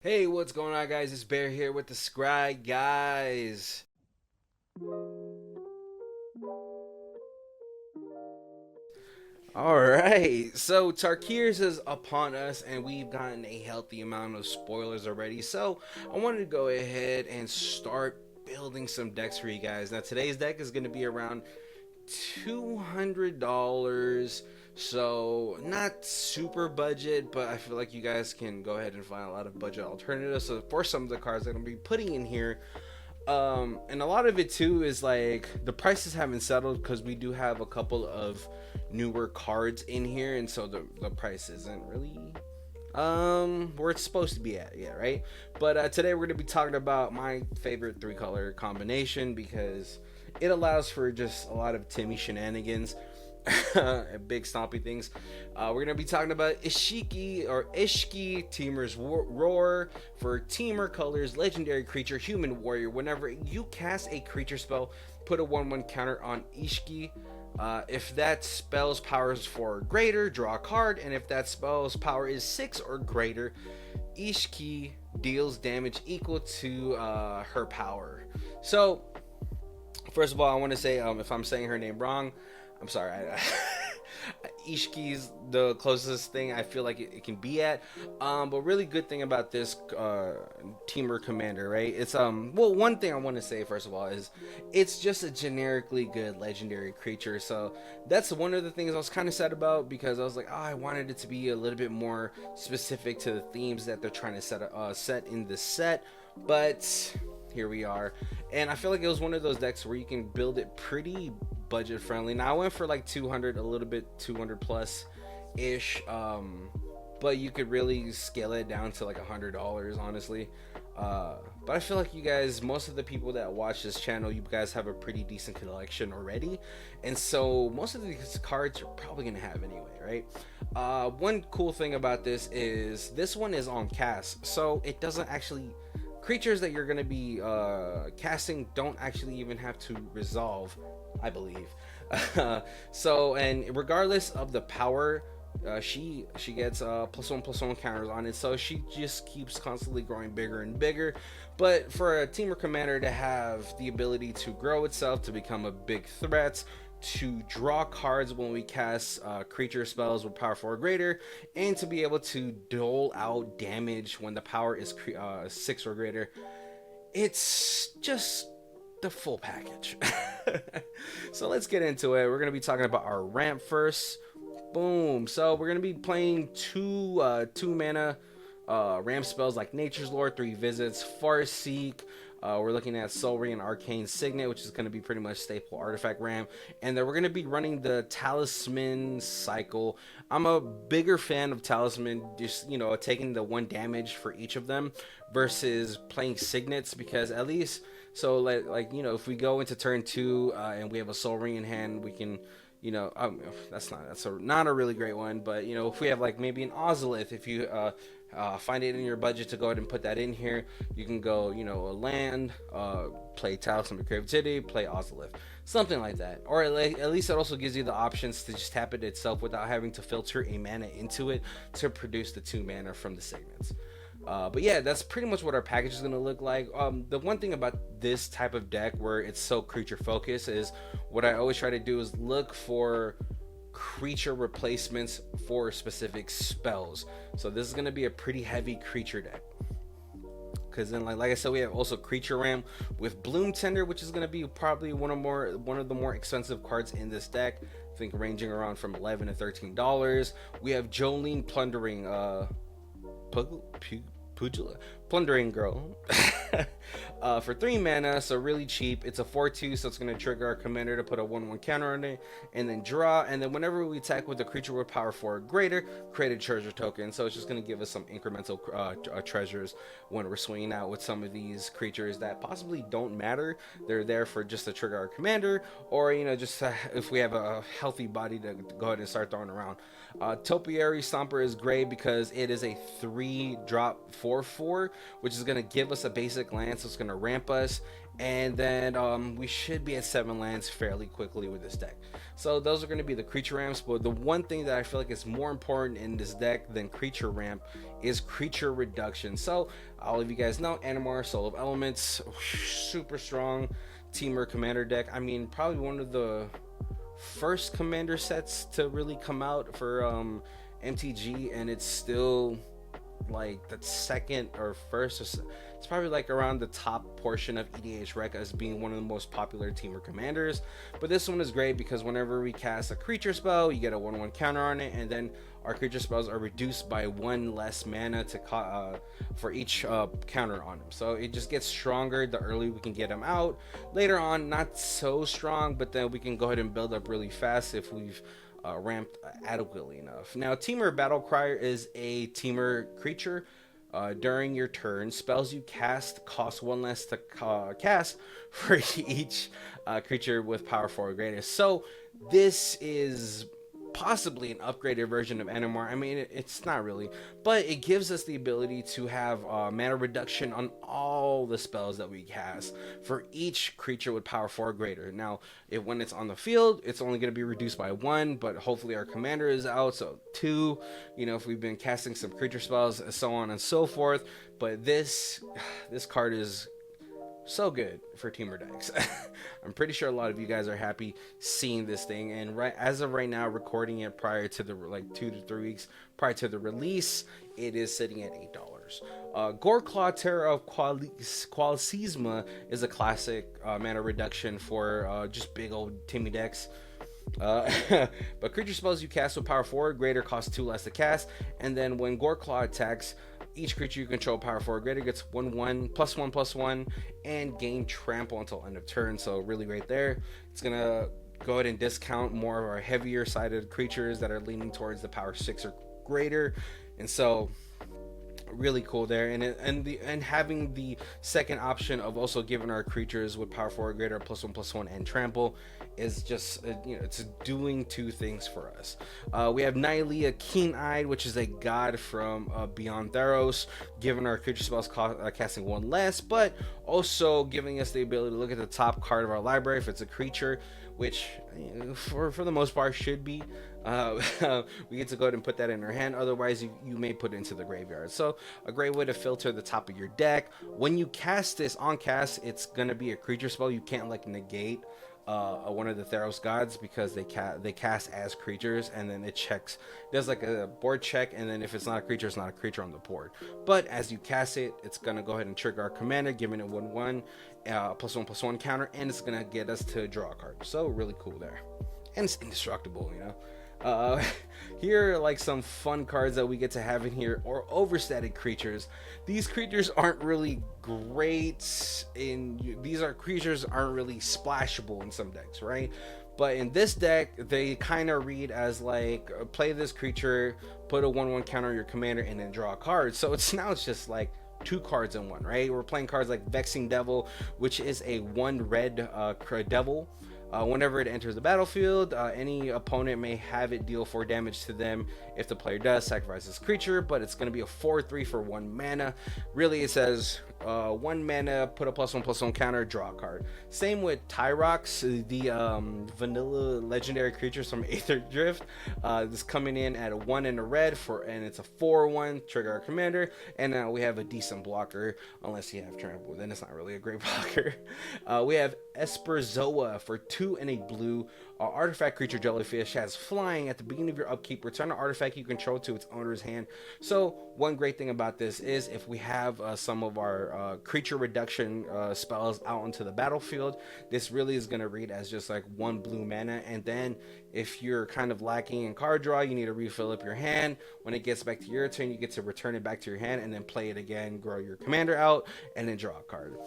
Hey, what's going on, guys? It's Bear here with the Scryguys. All right, so Tarkiers is upon us, and we've gotten a healthy amount of spoilers already. So I wanted to go ahead and start building some decks for you guys. Now, today's deck is going to be around $200. So not super budget, but I feel like you guys can go ahead and find a lot of budget alternatives. So for some of the cards that I'm gonna be putting in here, and a lot of it too is like the prices haven't settled because we do have a couple of newer cards in here, and so the price isn't really where it's supposed to be at, yeah, right. But today we're going to be talking about my favorite three color combination because it allows for just a lot of Timmy shenanigans. Big stompy things. We're gonna be talking about Eshki Temurs Roar for Temur colors, legendary creature, human warrior. Whenever you cast a creature spell, put a 1/1 counter on Eshki. If that spell's power is 4 or greater, draw a card, and if that spell's power is 6 or greater, Eshki deals damage equal to her power. So, first of all, I want to say if I'm saying her name wrong, I'm sorry. Ishki's the closest thing I feel like it can be at. But really good thing about this Teamer Commander, right? It's well, one thing I want to say first of all is it's just a generically good legendary creature. So that's one of the things I was kind of sad about because I was like, oh, I wanted it to be a little bit more specific to the themes that they're trying to set in the set, but here we are. And I feel like it was one of those decks where you can build it pretty budget friendly. Now I went for like 200, a little bit 200 plus ish, but you could really scale it down to like $100, honestly. But I feel like you guys, most of the people that watch this channel, you guys have a pretty decent collection already, and so most of these cards you're probably gonna have anyway, right? One cool thing about this one is on cast, so it doesn't actually, creatures that you're going to be casting don't actually even have to resolve, I believe. So, and regardless of the power, she gets +1/+1 counters on it, so she just keeps constantly growing bigger and bigger. But for a teamer commander to have the ability to grow itself to become a big threat, to draw cards when we cast creature spells with power 4 or greater, and to be able to dole out damage when the power is 6 or greater, it's just the full package. So let's get into it. We're going to be talking about our ramp first. Boom. So we're going to be playing two mana ramp spells like Nature's Lore, 3 visits, Farseek. We're looking at Soul Ring and Arcane Signet, which is going to be pretty much staple artifact ramp. And then we're going to be running the Talisman cycle. I'm a bigger fan of Talisman, just, taking the 1 damage for each of them versus playing Signets, because at least, so if we go into turn 2 and we have a Soul Ring in hand, we can, that's not a really great one, but if we have like maybe an Ozolith, if you find it in your budget to go ahead and put that in here, you can go, a land, play Talisman of Creativity, play Ozolith, something like that. Or at least it also gives you the options to just tap it itself without having to filter a mana into it to produce the 2 mana from the segments. But yeah, that's pretty much what our package is going to look like. The one thing about this type of deck where it's so creature focused is what I always try to do is look for creature replacements for specific spells. So this is going to be a pretty heavy creature deck. Because then, like I said, we have also Creature Ram with Bloom Tender, which is going to be probably one of the more expensive cards in this deck. I think ranging around from $11 to $13. We have Jolene Plundering, Plundering Girl for 3 mana, so really cheap. It's a 4/2, so it's going to trigger our commander to put a 1/1 counter on it and then draw. And then whenever we attack with a creature with power 4 or greater, create a treasure token. So it's just going to give us some incremental treasures when we're swinging out with some of these creatures that possibly don't matter. They're there for just to trigger our commander, or just if we have a healthy body to go ahead and start throwing around. Topiary Stomper is great because it is a 3-drop 4/4, which is going to give us a basic basic lands, so it's gonna ramp us, and then we should be at 7 lands fairly quickly with this deck. So those are going to be the creature ramps, but the one thing that I feel like is more important in this deck than creature ramp is creature reduction. So all of you guys know Animar, Soul of Elements, super strong Temur commander deck. I mean, probably one of the first commander sets to really come out for MTG, and it's still like the second or first. It's probably like around the top portion of EDH rec as being one of the most popular Temur commanders. But this one is great because whenever we cast a creature spell, you get a 1/1 counter on it, and then our creature spells are reduced by 1 less mana to for each counter on them. So it just gets stronger the earlier we can get them out. Later on, not so strong, but then we can go ahead and build up really fast if we've ramped adequately enough. Now, Temur Battlecry is a Temur creature. During your turn, spells you cast cost 1 less to cast for each creature with power 4 or greater. So this is possibly an upgraded version of Animar. I mean, it's not really, but it gives us the ability to have mana reduction on all the spells that we cast for each creature with power 4 or greater. Now, when it's on the field, it's only going to be reduced by 1, but hopefully our commander is out, so 2, you know, if we've been casting some creature spells, so on and so forth. But this card is so good for Temur decks. I'm pretty sure a lot of you guys are happy seeing this thing, and right as of right now, recording it prior to the 2 to 3 weeks prior to the release, it is sitting at $8. Goreclaw, Terror of Qualisma is a classic mana reduction for just big old Timmy decks. But creature spells you cast with power 4 or greater cost 2 less to cast, and then when Goreclaw attacks, each creature you control power 4 or greater gets 1/1 +1/+1 and gain trample until end of turn. So really right there, it's gonna go ahead and discount more of our heavier sided creatures that are leaning towards the power 6 or greater, and so really cool there. And having the second option of also giving our creatures with power 4 or greater +1/+1 and trample is just it's doing 2 things for us. We have Nylea Keen-Eyed, which is a god from Beyond Theros, giving our creature spells casting 1 less, but also giving us the ability to look at the top card of our library if it's a creature, which for the most part should be. We get to go ahead and put that in our hand. Otherwise, you may put it into the graveyard. So a great way to filter the top of your deck. When you cast this on cast, it's gonna be a creature spell. You can't negate one of the Theros gods because they cast as creatures, and then it does like a board check, and then if it's not a creature, it's not a creature on the board. But as you cast it, it's gonna go ahead and trigger our commander, giving it 1/1 +1/+1 counter, and it's gonna get us to draw a card. So really cool there, and it's indestructible, Here are some fun cards that we get to have in here, or overstated creatures. These creatures aren't really great creatures aren't really splashable in some decks, right? But in this deck, they kind of read as play this creature, put a 1/1 counter on your commander, and then draw a card. So it's just 2 cards in one, right? We're playing cards like Vexing Devil, which is a 1 red devil. Whenever it enters the battlefield, any opponent may have it deal 4 damage to them. If the player does, sacrifice this creature, but it's going to be a 4/3 for 1 mana. Really, it says 1 mana, put a +1/+1 counter, draw a card. Same with Tyrox, the vanilla legendary creatures from Aether Drift. This coming in at a 1 and a red, and it's a 4/1, trigger our commander, and now we have a decent blocker, unless you have trample, then it's not really a great blocker. We have Esperzoa for 2 and a blue. Artifact creature jellyfish has flying. At the beginning of your upkeep, return an artifact you control to its owner's hand. So one great thing about this is if we have some of our creature reduction spells out onto the battlefield, this really is going to read as just 1 blue mana, and then if you're kind of lacking in card draw, you need to refill up your hand. When it gets back to your turn, you get to return it back to your hand and then play it again, grow your commander out, and then draw a card.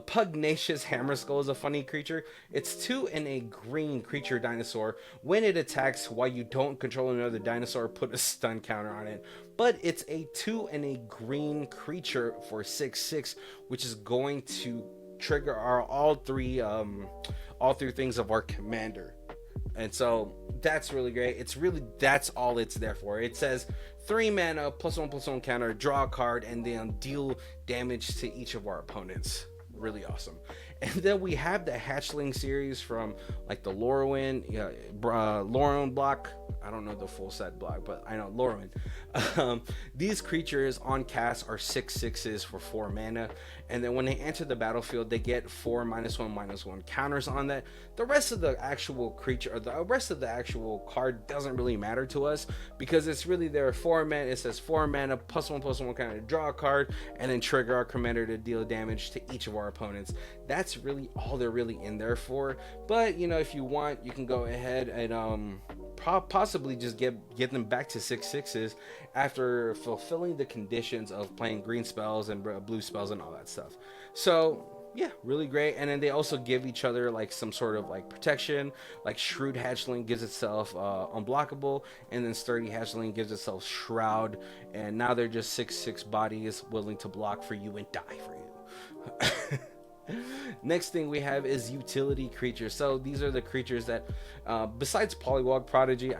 Pugnacious Hammerskull is a funny creature. It's 2 and a green creature dinosaur. When it attacks while you don't control another dinosaur, put a stun counter on it. But it's a 2 and a green creature for 6/6, which is going to trigger all three things of our commander. And so that's really great. It's really, that's all it's there for. It says 3 mana +1/+1 counter, draw a card, and then deal damage to each of our opponents. Really awesome. And then we have the Hatchling series from like the Lorwyn, Lorwyn block. I don't know the full set block, but I know Lorwyn. These creatures on cast are 6/6s for 4 mana, and then when they enter the battlefield, they get 4 -1/-1 counters on that. The rest of the actual creature, or the rest of the actual card, doesn't really matter to us because it's really there 4 mana. It says 4 mana +1/+1 counter, draw a card, and then trigger our commander to deal damage to each of our opponents. That's really all they're really in there for. But you know, if you want, you can go ahead and possibly just get them back to 6/6s after fulfilling the conditions of playing green spells and blue spells and all that stuff. So yeah, really great. And then they also give each other like some sort of like protection. Like Shrewd Hatchling gives itself unblockable, and then Sturdy Hatchling gives itself Shroud, and now they're just 6/6 bodies willing to block for you and die for you. Next thing we have is utility creatures. So these are the creatures that, besides Polywog Prodigy,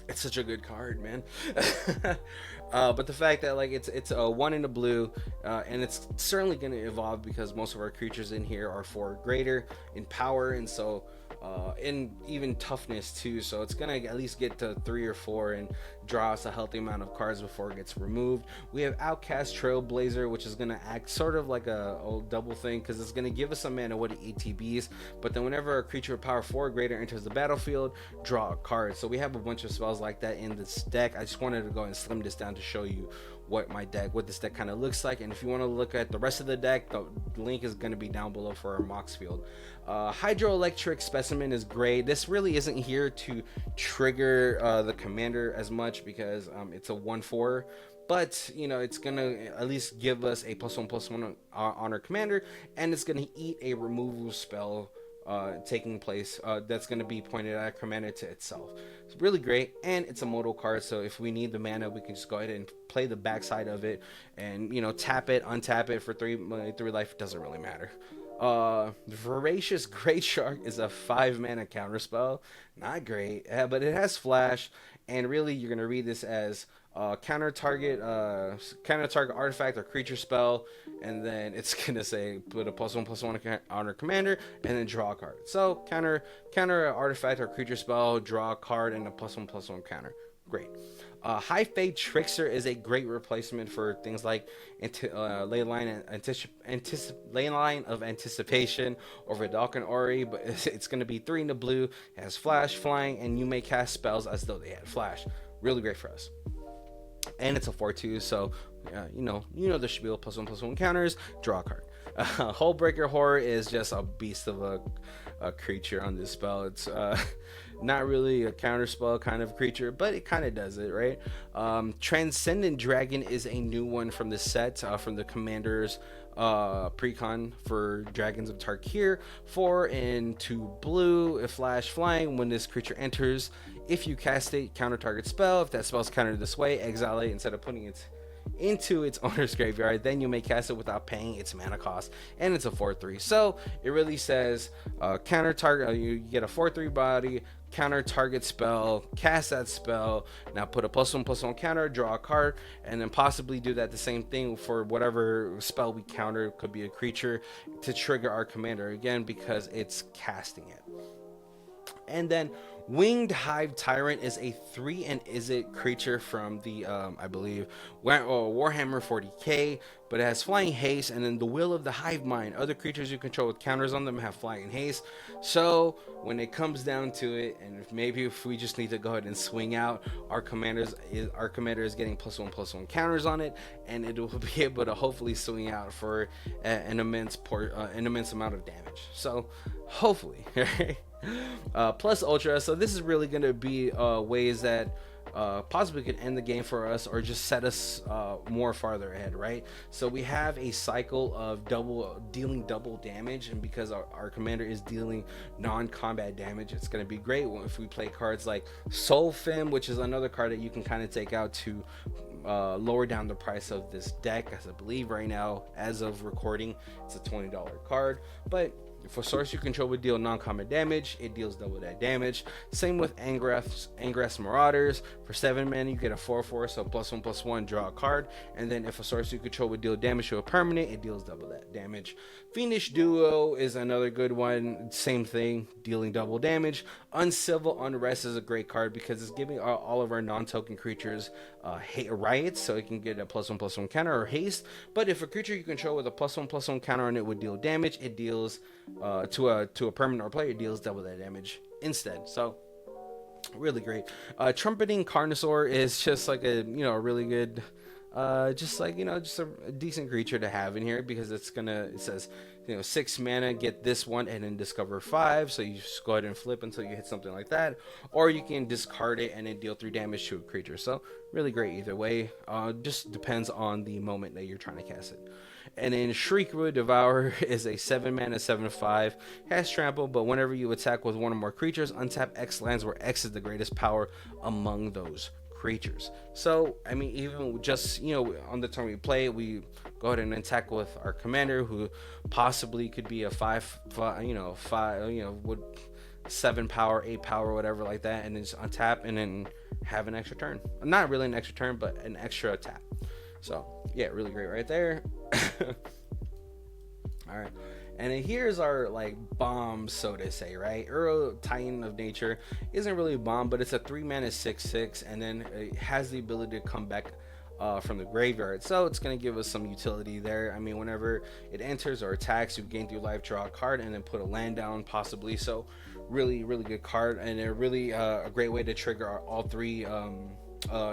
it's such a good card, man. But the fact that like it's a 1 in the blue, and it's certainly going to evolve because most of our creatures in here are 4 greater in power, and so in even toughness too, so it's gonna at least get to 3 or 4 and draw us a healthy amount of cards before it gets removed. We have Outcast Trailblazer, which is gonna act sort of like a old double thing because it's gonna give us some mana with ATBs, but then whenever a creature with power 4 or greater enters the battlefield, draw a card. So we have a bunch of spells like that in this deck. I just wanted to go and slim this down to show you what this deck kind of looks like. And if you want to look at the rest of the deck, the link is going to be down below for our Mox field. Hydroelectric Specimen is great. This really isn't here to trigger the commander as much because it's a 1/4, but you know, it's gonna at least give us a +1/+1 on our commander, and it's gonna eat a removal spell taking place that's going to be pointed at commander to itself. It's really great, and it's a modal card, so if we need the mana, we can just go ahead and play the backside of it and, you know, tap it, untap it for 3 life. It doesn't really matter. Voracious Great Shark is a 5 mana counter spell. Not great, but it has flash, and really you're going to read this as counter target artifact or creature spell, and then it's gonna say put a +1/+1 on our commander and then draw a card. So counter artifact or creature spell, draw a card, and a +1/+1 counter. Great. High Fate Trickster is a great replacement for things like Ley Line of Anticipation or Vidalcan Ori, but it's going to be 3 in the blue, it has flash, flying, and you may cast spells as though they had flash. Really great for us. And it's a 4/2, so you know the spiel, +1/+1 counters, draw a card. Hullbreaker Horror is just a beast of a creature on this spell. It's not really a counter spell kind of creature, but it kind of does it, right? Transcendent Dragon is a new one from the set, from the Commander's precon for Dragons of Tarkir. 4 and 2 blue, a flash, flying. When this creature enters, if you cast it, counter target spell. If that spell's countered this way, exile it instead of putting it into its owner's graveyard. Then you may cast it without paying its mana cost, and it's a 4/3. So it really says counter target. You get a 4/3 body, counter target spell, cast that spell. Now put a +1/+1 counter, draw a card, and then possibly do that the same thing for whatever spell we counter. Could be a creature to trigger our commander again because it's casting it. And then Winged Hive Tyrant is a 3 and Izzet creature from the, I believe, Warhammer 40k, but it has flying haste, and then the Will of the Hive Mind. Other creatures you control with counters on them have flying and haste. So when it comes down to it, and if we just need to go ahead and swing out, our commander is getting +1/+1 counters on it, and it will be able to hopefully swing out for an immense amount of damage. So hopefully, right? Plus Ultra, so this is really going to be ways that possibly could end the game for us or just set us more farther ahead, right? So we have a cycle of dealing double damage, and because our commander is dealing non-combat damage, it's going to be great if we play cards like Soul Fem, which is another card that you can kind of take out to lower down the price of this deck, as I believe right now, as of recording, it's a $20 card. But If a source you control would deal non-common damage, it deals double that damage. Same with Angrath's Marauders. For 7 mana, you get a 4/4, so +1/+1, draw a card. And then if a source you control would deal damage to a permanent, it deals double that damage. Fiendish Duo is another good one. Same thing, dealing double damage. Uncivil Unrest is a great card because it's giving all of our non-token creatures riots, so it can get a +1/+1 counter or haste. But if a creature you control with a +1/+1 counter on it would deal damage, it deals to a permanent or player, it deals double that damage instead. So really great. Trumpeting Carnosaur is just like a really good, just a decent creature to have in here because it says 6 mana, get this one, and then discover 5. So you just go ahead and flip until you hit something like that, or you can discard it and then deal 3 damage to a creature. So really great either way. Just depends on the moment that you're trying to cast it. And then Shriekwood Devourer is a 7 mana 7/5, has trample, but whenever you attack with one or more creatures, untap X lands where X is the greatest power among those creatures. So I mean, even just on the turn we play, we go ahead and attack with our commander, who possibly could be a 7 power, 8 power, whatever like that, and then just untap and then have an extra turn. Not really an extra turn, but an extra tap. So yeah, really great right there. All right, and then here's our bomb, so to say, right? Uro Titan of Nature isn't really a bomb, but it's a 3 mana 6/6, and then it has the ability to come back from the graveyard, so it's going to give us some utility there. I mean, whenever it enters or attacks, you gain 3 life, draw a card, and then put a land down possibly. So really good card, and a really a great way to trigger all 3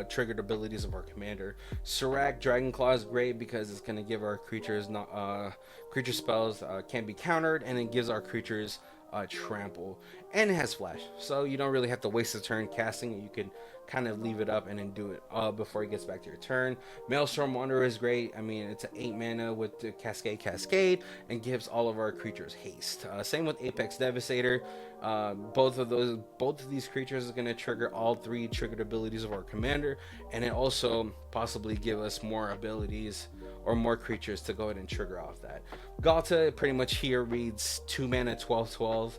triggered abilities of our commander. Serac Dragonclaw is great because it's going to give our creatures creature spells can be countered, and it gives our creatures trample, and it has flash, so you don't really have to waste a turn casting it. You can kind of leave it up and then do it before it gets back to your turn. Maelstrom Wanderer is great. I mean, it's an 8 mana with the Cascade and gives all of our creatures haste. Same with Apex Devastator. Both of these creatures is going to trigger all 3 triggered abilities of our commander, and it also possibly give us more abilities or more creatures to go ahead and trigger off that. Galta pretty much here reads 2 mana 12/12.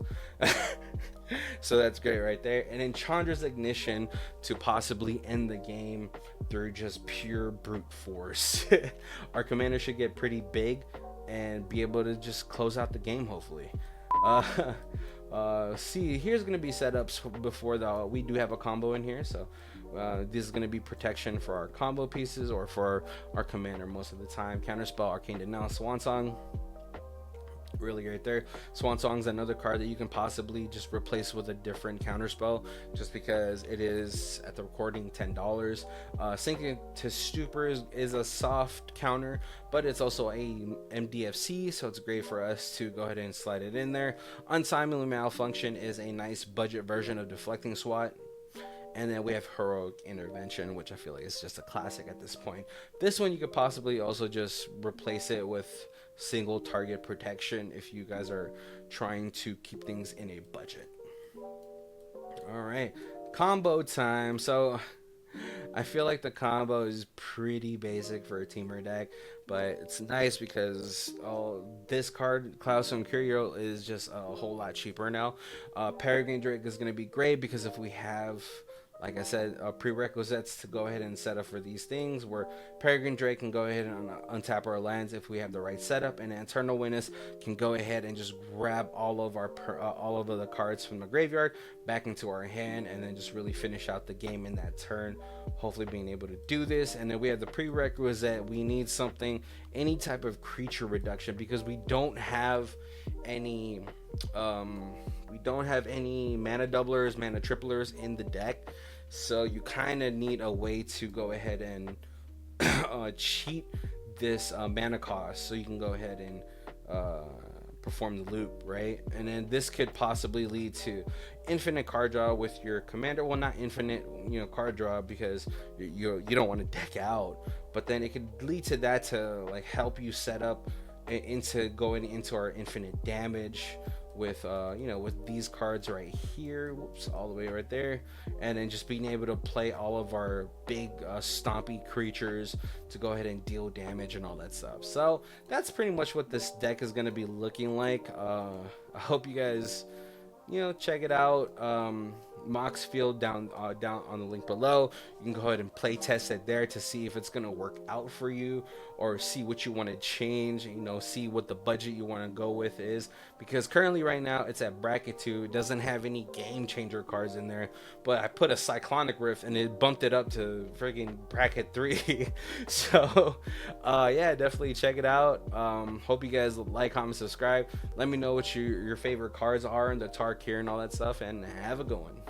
So that's great right there. And then Chandra's Ignition to possibly end the game through just pure brute force. Our commander should get pretty big and be able to just close out the game, hopefully. See, here's going to be setups before we do have a combo in here. So this is going to be protection for our combo pieces or for our commander most of the time. Counterspell, Arcane Denounce, Swan Song. Really great there. Swan Song's another card that you can possibly just replace with a different counterspell, just because it is at the recording $10. Sinking to Stupor is a soft counter, but it's also a MDFC, so it's great for us to go ahead and slide it in there. Untimely Malfunction is a nice budget version of Deflecting Swat. And then we have Heroic Intervention, which I feel like is just a classic at this point. This one you could possibly also just replace it with single target protection if you guys are trying to keep things in a budget. All right, combo time. So I feel like the combo is pretty basic for a Temur deck, but it's nice because this card, Cloudstone Curio, is just a whole lot cheaper now. Peregrine Drake is going to be great because if we have, like I said, prerequisites to go ahead and set up for these things, where Peregrine Drake can go ahead and untap our lands if we have the right setup, and Eternal Witness can go ahead and just grab all of the cards from the graveyard back into our hand, and then just really finish out the game in that turn, hopefully being able to do this. And then we have the prerequisite, we need something, any type of creature reduction, because we don't have any mana doublers, mana triplers in the deck. So you kind of need a way to go ahead and cheat this mana cost, so you can go ahead and perform the loop, right? And then this could possibly lead to infinite card draw with your commander. Well, not infinite, card draw, because you don't want to deck out, but then it could lead to that, to help you set up into going into our infinite damage with with these cards right here, whoops, all the way right there, and then just being able to play all of our big stompy creatures to go ahead and deal damage and all that stuff. So that's pretty much what this deck is going to be looking like. I hope you guys check it out. Mox Field down on the link below. You can go ahead and play test it there to see if it's gonna work out for you, or see what you want to change. See what the budget you want to go with is, because currently right now it's at bracket 2. It doesn't have any game changer cards in there, but I put a Cyclonic Rift and it bumped it up to friggin' bracket 3. So yeah, definitely check it out. Hope you guys like, comment, subscribe. Let me know what your favorite cards are in the Tarkir and all that stuff, and have a good one.